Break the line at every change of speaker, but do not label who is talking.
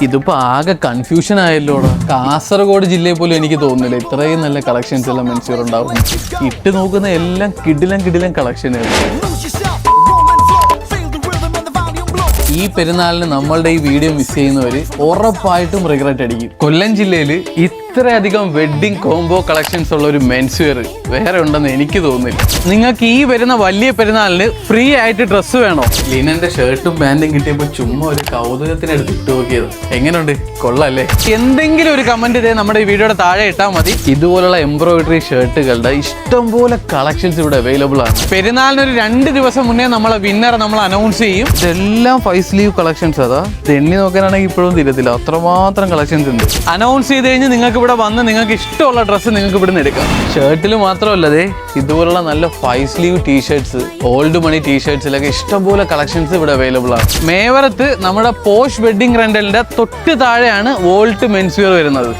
ഇതിപ്പോ ആകെ കൺഫ്യൂഷൻ ആയല്ലോടാ. കാസർഗോഡ് ജില്ലയിൽ പോലും എനിക്ക് തോന്നുന്നില്ല ഇത്രയും നല്ല കളക്ഷൻസ് എല്ലാം മെൻസ്യൂർ ഉണ്ടാവും. ഇട്ട് നോക്കുന്ന എല്ലാം കിടിലൻ കളക്ഷനായിരുന്നു. ഈ പെരുന്നാളിന് നമ്മളുടെ ഈ വീഡിയോ മിസ് ചെയ്യുന്നവര് ഉറപ്പായിട്ടും റിഗ്രറ്റ് അടിക്കും. കൊല്ലം ജില്ലയിൽ ഇത്രയധികം വെഡ്ഡിംഗ് കോംബോ കളക്ഷൻസ് ഉള്ള ഒരു മെൻസ്വെയർ വേറെ ഉണ്ടെന്ന് എനിക്ക് തോന്നുന്നില്ല. നിങ്ങൾക്ക് ഈ വരുന്ന വലിയ പെരുന്നാളിന് ഫ്രീ ആയിട്ട് ഡ്രസ്സ് വേണോ? ലിനന്റെ ഷർട്ടും പാന്റും കിട്ടിയപ്പോൾ ചുമ്മാ ഒരു കൗതുകത്തിനടുത്ത് ഇട്ട് നോക്കിയത്. എങ്ങനെയുണ്ട്? കൊള്ളാല്ലേ? എന്തെങ്കിലും ഒരു കമന്റ് ഇതേ നമ്മുടെ ഈ വീഡിയോയുടെ താഴെ ഇട്ടാൽ മതി. ഇതുപോലുള്ള എംബ്രോയിഡറി ഷർട്ടുകളുടെ ഇഷ്ടംപോലെ കളക്ഷൻസ് ഇവിടെ അവൈലബിൾ ആണ്. പെരുന്നാളിന് ഒരു 2 ദിവസം മുന്നേ നമ്മളെ വിന്നറെ നമ്മൾ അനൗൺസ് ചെയ്യും. ഇതെല്ലാം 5 സ്ലീവ് കളക്ഷൻസ്. അതാ എണ്ണി നോക്കാനാണെങ്കിൽ ഇപ്പോഴും തീരത്തില്ല, അത്രമാത്രം കളക്ഷൻസ് ഉണ്ട്. അനൗൺസ് ചെയ്ത് കഴിഞ്ഞ് നിങ്ങൾക്ക് ഇവിടെ വന്ന് നിങ്ങൾക്ക് ഇഷ്ടമുള്ള ഡ്രസ്സ് നിങ്ങൾക്ക് ഇവിടെ നിന്ന് എടുക്കാം. ഷർട്ടിൽ മാത്രമല്ലതേ ഇതുപോലുള്ള നല്ല 5 സ്ലീവ് ടീഷർട്ട്സ്, ഓൾഡ് മണി ടീഷർട്ട്സിലൊക്കെ ഇഷ്ടംപോലെ കളക്ഷൻസ് ഇവിടെ അവൈലബിൾ ആണ്. മേവറത്ത് നമ്മുടെ പോഷ് വെഡ്ഡിംഗ് റെന്റലിന്റെ തൊട്ട് താഴെയാണ് വോൾട്ട് മെൻസ്വെയർ വരുന്നത്.